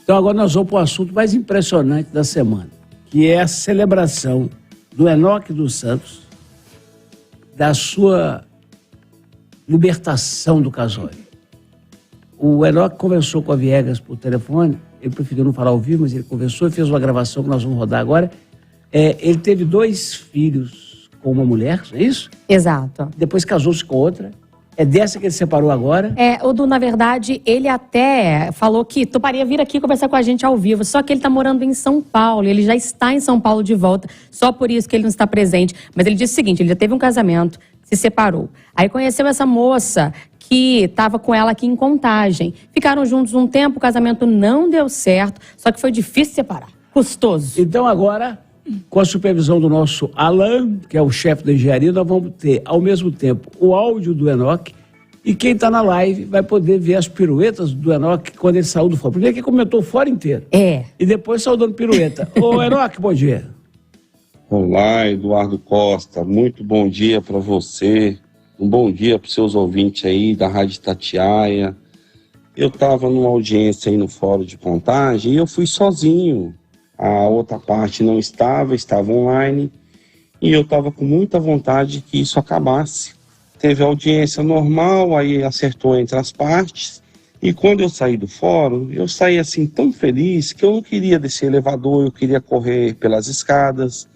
Então agora nós vamos para o assunto mais impressionante da semana, que é a celebração do Enoque dos Santos, da sua libertação do casório. O Enoque conversou com a Viegas por telefone, ele preferiu não falar ao vivo, mas ele conversou e fez uma gravação que nós vamos rodar agora. Ele teve 2 filhos com uma mulher, não é isso? Exato. Depois casou-se com outra. É dessa que ele separou agora? Na verdade, ele até falou que toparia vir aqui conversar com a gente ao vivo, só que ele está morando em São Paulo, ele já está em São Paulo de volta, só por isso que ele não está presente. Mas ele disse o seguinte, ele já teve um casamento, se separou. Aí conheceu essa moça que estava com ela aqui em Contagem. Ficaram juntos um tempo, o casamento não deu certo, só que foi difícil separar, custoso. Então agora, com a supervisão do nosso Alan, que é o chefe da engenharia, nós vamos ter, ao mesmo tempo, o áudio do Enoque, e quem está na live vai poder ver as piruetas do Enoque quando ele saiu do fora. Primeiro que ele comentou o fora inteiro. E depois saiu dando pirueta. Ô, Enoque, bom dia. Olá, Eduardo Costa. Muito bom dia para você. Um bom dia para os seus ouvintes aí da Rádio Itatiaia. Eu estava numa audiência aí no Fórum de Contagem e eu fui sozinho. A outra parte não estava online, e eu estava com muita vontade que isso acabasse. Teve audiência normal, aí acertou entre as partes, e quando eu saí do fórum, eu saí assim tão feliz que eu não queria descer elevador, eu queria correr pelas escadas.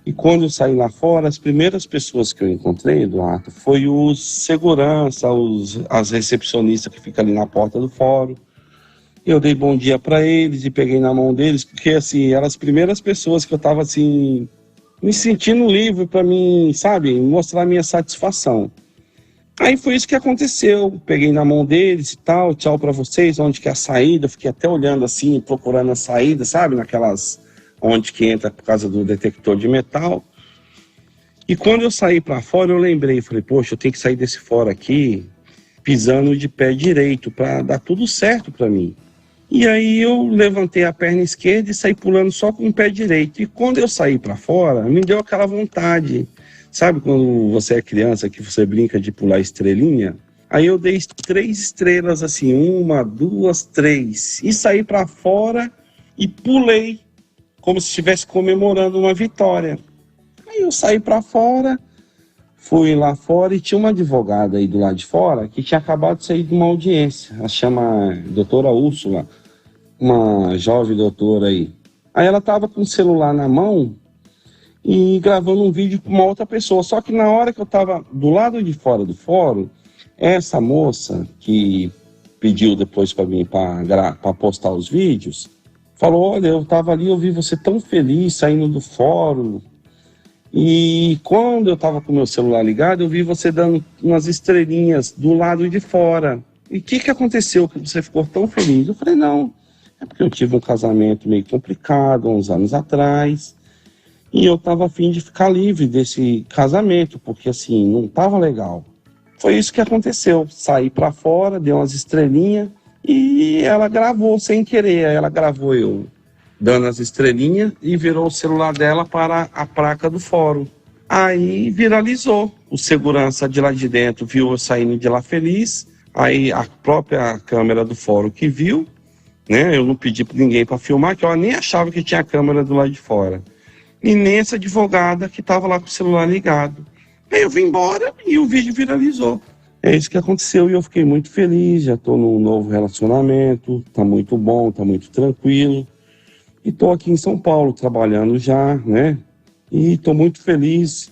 E quando eu saí lá fora, as primeiras pessoas que eu encontrei, Eduardo, foi os segurança, as recepcionistas que ficam ali na porta do fórum. Eu dei bom dia para eles e peguei na mão deles, porque assim, eram as primeiras pessoas que eu estava assim, me sentindo livre para mim, sabe, mostrar a minha satisfação. Aí foi isso que aconteceu, peguei na mão deles e tal, tchau para vocês, onde que é a saída, fiquei até olhando assim, procurando a saída, sabe, naquelas, onde que entra por causa do detector de metal. E quando eu saí para fora, eu lembrei, falei, poxa, eu tenho que sair desse fora aqui, pisando de pé direito, para dar tudo certo para mim. E aí eu levantei a perna esquerda e saí pulando só com o pé direito. E quando eu saí para fora, me deu aquela vontade. Sabe quando você é criança que você brinca de pular estrelinha? Aí eu dei 3 estrelas assim, 1, 2, 3. E saí para fora e pulei, como se estivesse comemorando uma vitória. Aí eu saí para fora, fui lá fora e tinha uma advogada aí do lado de fora que tinha acabado de sair de uma audiência. Ela chama doutora Úrsula, uma jovem doutora aí. Aí ela estava com o celular na mão e gravando um vídeo com uma outra pessoa. Só que na hora que eu estava do lado de fora do fórum, essa moça que pediu depois para mim para postar os vídeos, falou, olha, eu estava ali, eu vi você tão feliz saindo do fórum. E quando eu estava com o meu celular ligado, eu vi você dando umas estrelinhas do lado de fora. E o que aconteceu que você ficou tão feliz? Eu falei, não, é porque eu tive um casamento meio complicado, uns anos atrás, e eu estava a fim de ficar livre desse casamento, porque assim, não estava legal. Foi isso que aconteceu, saí para fora, dei umas estrelinhas, e ela gravou sem querer, ela gravou eu dando as estrelinhas e virou o celular dela para a placa do fórum. Aí viralizou. O segurança de lá de dentro viu eu saindo de lá feliz. Aí a própria câmera do fórum que viu, né? Eu não pedi para ninguém para filmar, que eu nem achava que tinha câmera do lado de fora. E nem essa advogada que estava lá com o celular ligado. Aí eu vim embora e o vídeo viralizou. É isso que aconteceu e eu fiquei muito feliz. Já estou num novo relacionamento, tá muito bom, tá muito tranquilo. E estou aqui em São Paulo trabalhando já, né? E estou muito feliz.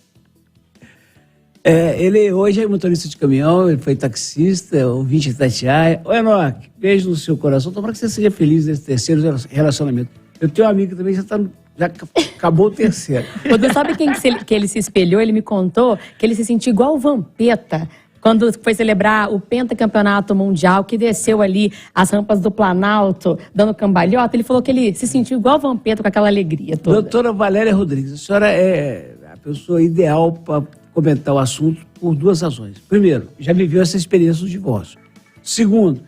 Ele hoje é motorista de caminhão, ele foi taxista, ouvinte de Itatiaia. Ô, Enoque, beijo no seu coração. Tomara que você seja feliz nesse terceiro relacionamento. Eu tenho um amigo que também já acabou o terceiro. Você sabe quem que ele se espelhou? Ele me contou que ele se sentiu igual o Vampeta quando foi celebrar o pentacampeonato mundial, que desceu ali as rampas do Planalto, dando cambalhota. Ele falou que ele se sentiu igual o Vampeta, com aquela alegria toda. Doutora Valéria Rodrigues, a senhora é a pessoa ideal para comentar o assunto por 2 razões. Primeiro, já viveu essa experiência do divórcio. Segundo,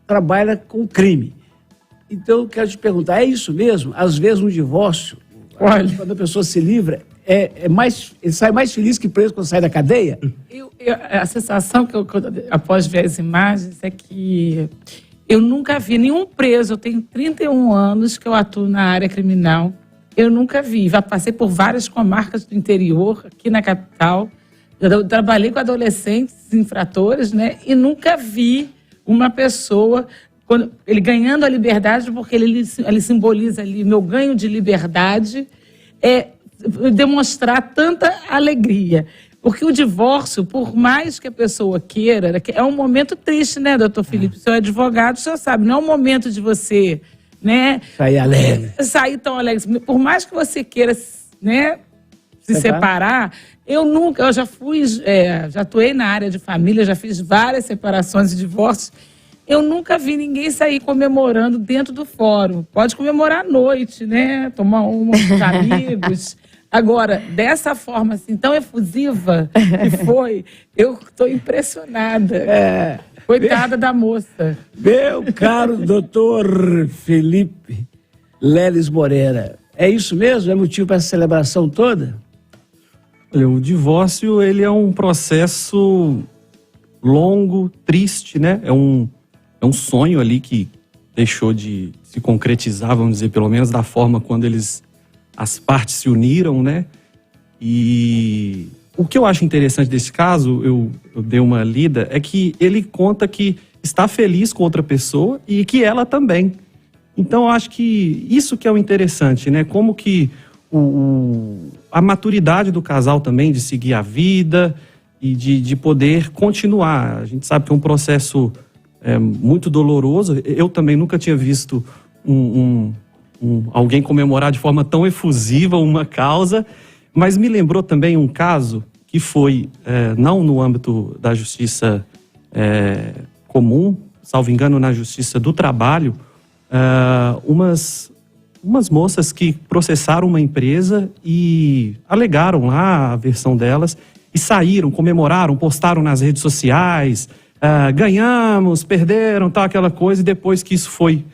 trabalha com crime. Então, eu quero te perguntar, é isso mesmo? Às vezes, um divórcio, quando a pessoa se livra, ele sai mais feliz que preso quando sai da cadeia? A sensação que eu após ver as imagens, é que Eu nunca vi nenhum preso, eu tenho 31 anos que eu atuo na área criminal, eu nunca vi. Já passei por várias comarcas do interior, aqui na capital, eu trabalhei com adolescentes infratores, né? E nunca vi uma pessoa, ele ganhando a liberdade, porque ele simboliza ali meu ganho de liberdade, demonstrar tanta alegria. Porque o divórcio, por mais que a pessoa queira, é um momento triste, né, doutor Felipe? O senhor é advogado, o senhor sabe, não é um momento de você, né? Sair alegre. Sair tão alegre. Por mais que você queira, né, se separar, eu já fui, já atuei na área de família, já fiz várias separações e divórcios. Eu nunca vi ninguém sair comemorando dentro do fórum. Pode comemorar à noite, né? Tomar uma com os amigos. Agora, dessa forma assim, tão efusiva que foi, eu estou impressionada. Coitada da moça. Meu caro doutor Felipe Leles Moreira, é isso mesmo? É motivo para essa celebração toda? Olha, o divórcio, ele é um processo longo, triste, né? É um sonho ali que deixou de se concretizar, vamos dizer, pelo menos da forma quando as partes se uniram, né? E o que eu acho interessante desse caso, eu dei uma lida, é que ele conta que está feliz com outra pessoa e que ela também. Então, eu acho que isso que é o interessante, né? Como que a maturidade do casal também, de seguir a vida e de poder continuar. A gente sabe que é um processo muito doloroso. Eu também nunca tinha visto alguém comemorar de forma tão efusiva uma causa, mas me lembrou também um caso que foi, não no âmbito da justiça comum, salvo engano, na justiça do trabalho, umas moças que processaram uma empresa e alegaram lá a versão delas e saíram, comemoraram, postaram nas redes sociais, ganhamos, perderam, tal, aquela coisa, e depois que isso foi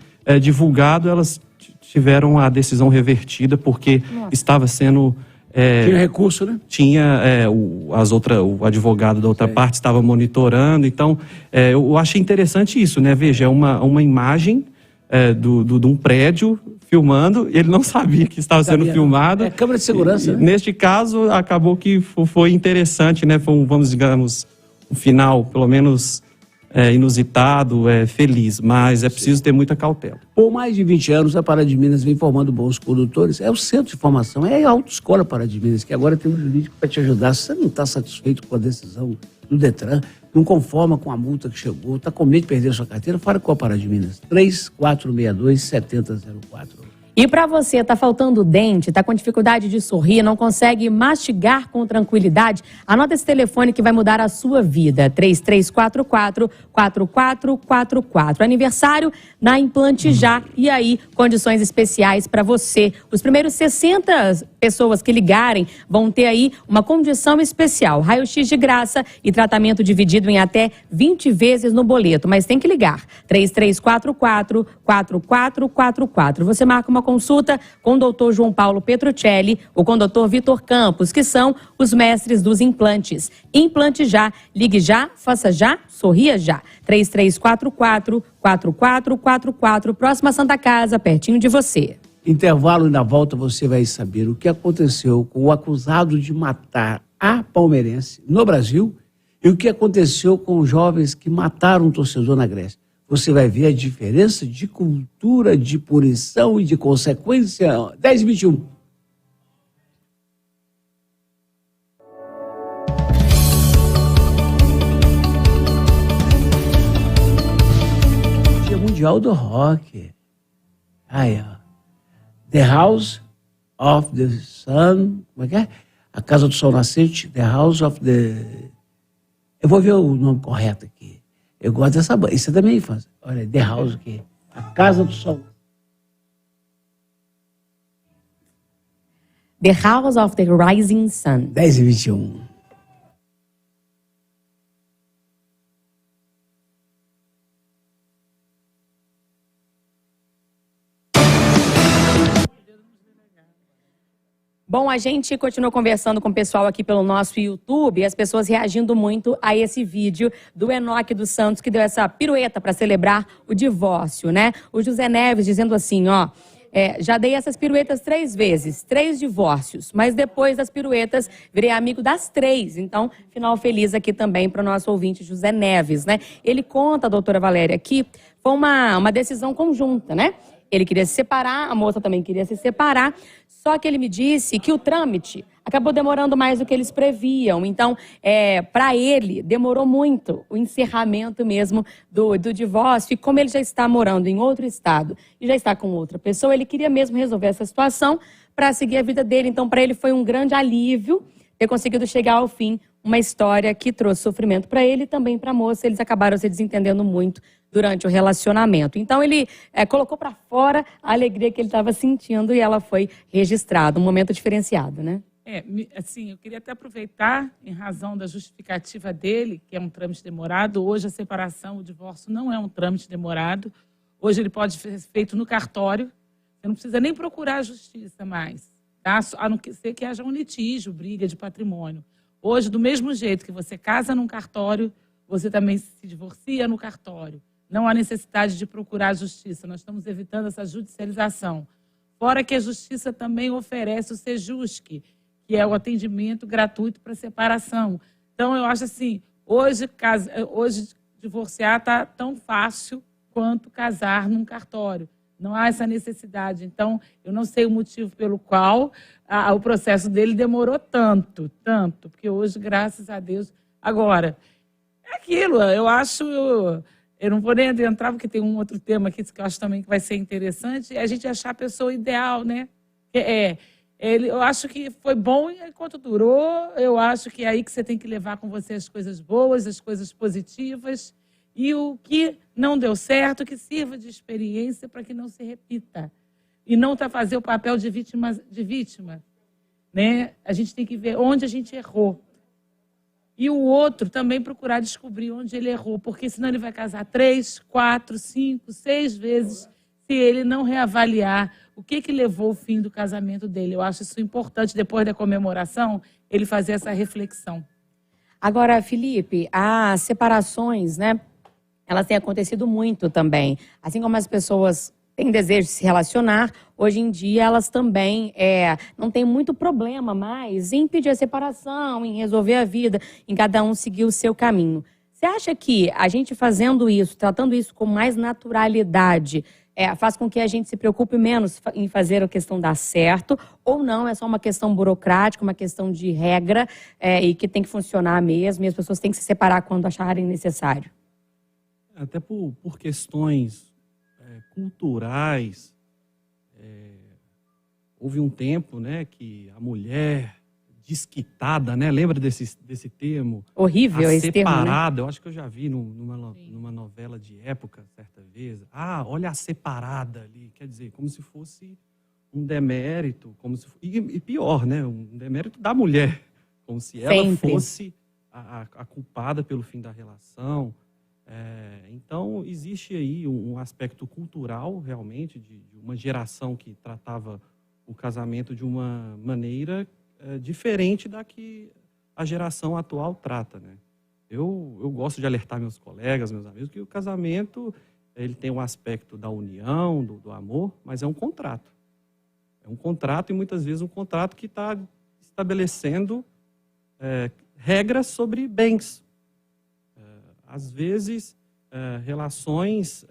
divulgado, elas tiveram a decisão revertida porque estava sendo... tinha recurso, né? Tinha, o advogado da outra parte estava monitorando, então eu achei interessante isso, né? Veja, é uma imagem de um prédio filmando, ele não sabia que estava sendo filmado. É câmera de segurança, né? Neste caso, acabou que foi interessante, né? Foi digamos, um final, pelo menos inusitado, feliz, mas é preciso ter muita cautela. Por mais de 20 anos, a Pará de Minas vem formando bons condutores. É o centro de formação, é a autoescola Pará de Minas, que agora tem um jurídico para te ajudar. Se você não está satisfeito com a decisão do Detran, não conforma com a multa que chegou, está com medo de perder a sua carteira, fala com a Pará de Minas. 3462-7004. E para você, tá faltando dente, tá com dificuldade de sorrir, não consegue mastigar com tranquilidade, anota esse telefone que vai mudar a sua vida. 3344-4444. Aniversário na Implante Já. E aí, condições especiais para você. Os primeiros 60 pessoas que ligarem vão ter aí uma condição especial. Raio-X de graça e tratamento dividido em até 20 vezes no boleto. Mas tem que ligar. 3344-4444. Você marca uma consulta com o doutor João Paulo Petruccelli ou com o doutor Vitor Campos, que são os mestres dos implantes. Implante Já. Ligue já, faça já, sorria já. 3344-4444. Próxima Santa Casa, pertinho de você. Intervalo e na volta você vai saber o que aconteceu com o acusado de matar a palmeirense no Brasil e o que aconteceu com os jovens que mataram um torcedor na Grécia. Você vai ver a diferença de cultura, de punição e de consequência. 10h21. Dia Mundial do Rock. Aí, ó. The House of the Sun, como é que é? A Casa do Sol Nascente, The House of the... Eu vou ver o nome correto aqui. Eu gosto dessa banda, isso é da minha infância. Olha, The House aqui, A Casa do Sol. The House of the Rising Sun. 10h21. Bom, a gente continuou conversando com o pessoal aqui pelo nosso YouTube e as pessoas reagindo muito a esse vídeo do Enoque dos Santos, que deu essa pirueta para celebrar o divórcio, né? O José Neves dizendo assim, ó, já dei essas piruetas 3 vezes, 3 divórcios, mas depois das piruetas virei amigo das 3. Então, final feliz aqui também para o nosso ouvinte José Neves, né? Ele conta, doutora Valéria, que foi uma decisão conjunta, né? Ele queria se separar, a moça também queria se separar, só que ele me disse que o trâmite acabou demorando mais do que eles previam. Então, para ele, demorou muito o encerramento mesmo do divórcio. E como ele já está morando em outro estado e já está com outra pessoa, ele queria mesmo resolver essa situação para seguir a vida dele. Então, para ele foi um grande alívio ter conseguido chegar ao fim uma história que trouxe sofrimento para ele e também para a moça. Eles acabaram se desentendendo muito durante o relacionamento. Então, ele colocou para fora a alegria que ele estava sentindo e ela foi registrada. Um momento diferenciado, né? Assim, eu queria até aproveitar, em razão da justificativa dele, que é um trâmite demorado. Hoje, a separação, o divórcio não é um trâmite demorado. Hoje, ele pode ser feito no cartório. Você não precisa nem procurar a justiça mais, tá? A não ser que haja um litígio, briga de patrimônio. Hoje, do mesmo jeito que você casa num cartório, você também se divorcia no cartório. Não há necessidade de procurar a justiça. Nós estamos evitando essa judicialização. Fora que a justiça também oferece o Sejusc, que é o atendimento gratuito para separação. Então, eu acho assim, hoje divorciar está tão fácil quanto casar num cartório. Não há essa necessidade. Então, eu não sei o motivo pelo qual o processo dele demorou tanto, porque hoje, graças a Deus... Agora, é aquilo, eu acho... Eu não vou nem adentrar, porque tem um outro tema aqui que eu acho também que vai ser interessante, é a gente achar a pessoa ideal, né? Eu acho que foi bom enquanto durou, eu acho que é aí que você tem que levar com você as coisas boas, as coisas positivas, e o que não deu certo, que sirva de experiência para que não se repita. E não fazer o papel de vítima, né? A gente tem que ver onde a gente errou. E o outro também procurar descobrir onde ele errou, porque senão ele vai casar 3, 4, 5, 6 vezes se ele não reavaliar o que levou ao fim do casamento dele. Eu acho isso importante, depois da comemoração, ele fazer essa reflexão. Agora, Felipe, as separações, né, elas têm acontecido muito também. Assim como as pessoas têm desejo de se relacionar, hoje em dia elas também não têm muito problema mais em pedir a separação, em resolver a vida, em cada um seguir o seu caminho. Você acha que a gente fazendo isso, tratando isso com mais naturalidade, faz com que a gente se preocupe menos em fazer a questão dar certo, ou não, é só uma questão burocrática, uma questão de regra, e que tem que funcionar mesmo, e as pessoas têm que se separar quando acharem necessário? Até por questões culturais, houve um tempo, né, que a mulher desquitada, né, lembra desse termo? Horrível esse termo, né? Separada, eu acho que eu já vi numa novela de época, certa vez. Olha a separada ali, quer dizer, como se fosse um demérito, e pior, né, um demérito da mulher, como se ela fosse a culpada pelo fim da relação. Então, existe aí um aspecto cultural, realmente, de uma geração que tratava o casamento de uma maneira diferente da que a geração atual trata, né? Eu gosto de alertar meus colegas, meus amigos, que o casamento ele tem um aspecto da união, do amor, mas é um contrato. É um contrato, e muitas vezes um contrato que está estabelecendo regras sobre bens. Às vezes, relações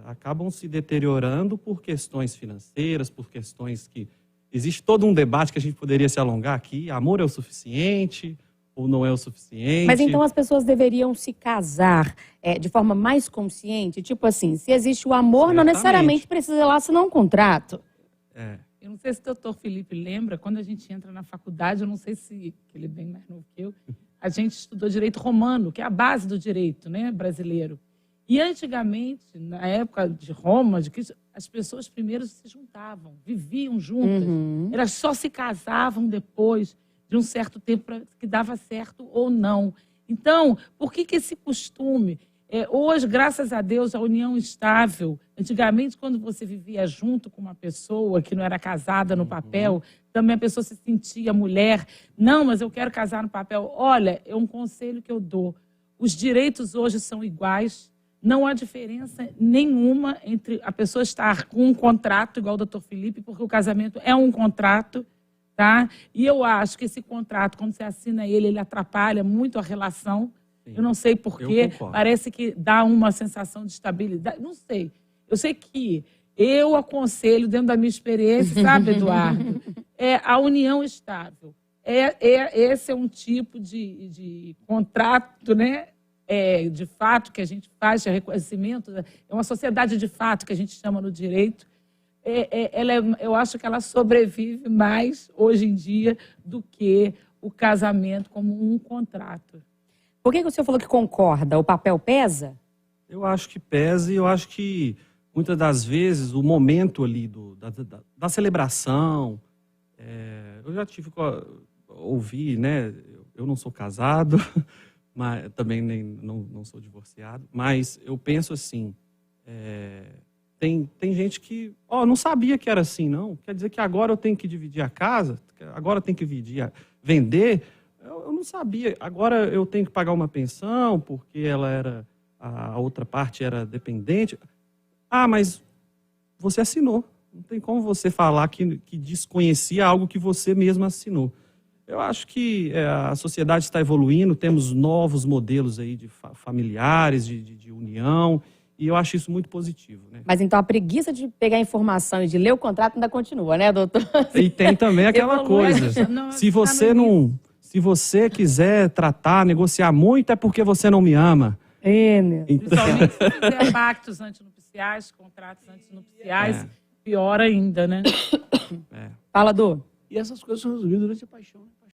acabam se deteriorando por questões financeiras, por questões que... Existe todo um debate que a gente poderia se alongar aqui. Amor é o suficiente ou não é o suficiente? Mas então as pessoas deveriam se casar de forma mais consciente? Tipo assim, se existe o amor, não necessariamente precisa lá assinar um contrato. Eu não sei se o doutor Felipe lembra, quando a gente entra na faculdade, eu não sei se ele é bem mais novo que eu, a gente estudou direito romano, que é a base do direito, né, brasileiro. E antigamente, na época de Roma, de Cristo, as pessoas primeiro se juntavam, viviam juntas. Elas só se casavam depois de um certo tempo que dava certo ou não. Então, por que esse costume? Hoje, graças a Deus, a união estável. Antigamente, quando você vivia junto com uma pessoa que não era casada no papel, também a pessoa se sentia mulher. Não, mas eu quero casar no papel. Olha, é um conselho que eu dou. Os direitos hoje são iguais. Não há diferença nenhuma entre a pessoa estar com um contrato, igual o doutor Felipe, porque o casamento é um contrato, tá? E eu acho que esse contrato, quando você assina ele atrapalha muito a relação. Eu não sei porquê, parece que dá uma sensação de estabilidade. Não sei. Eu sei que eu aconselho, dentro da minha experiência, sabe, Eduardo? A união estável. Esse é um tipo de contrato, né? De fato que a gente faz, de reconhecimento. É uma sociedade de fato que a gente chama no direito. Eu acho que ela sobrevive mais hoje em dia do que o casamento como um contrato. Por que o senhor falou que concorda? O papel pesa? Eu acho que pesa e eu acho que muitas das vezes o momento ali da celebração, eu já tive que ouvir, né? Eu não sou casado, mas também não sou divorciado, mas eu penso assim, tem gente que, não sabia que era assim, não. Quer dizer que agora eu tenho que dividir a casa, agora eu tenho que vender. Eu não sabia. Agora eu tenho que pagar uma pensão porque a outra parte era dependente. Mas você assinou. Não tem como você falar que desconhecia algo que você mesmo assinou. Eu acho que a sociedade está evoluindo, temos novos modelos aí de familiares, de união, e eu acho isso muito positivo, né? Mas então a preguiça de pegar a informação e de ler o contrato ainda continua, né, doutor? E tem também aquela coisa. Se você quiser tratar, negociar muito, é porque você não me ama. Principalmente se fizer pactos antinupciais, contratos antinupciais, pior ainda, né? Fala, Dô. E essas coisas são resolvidas durante a paixão.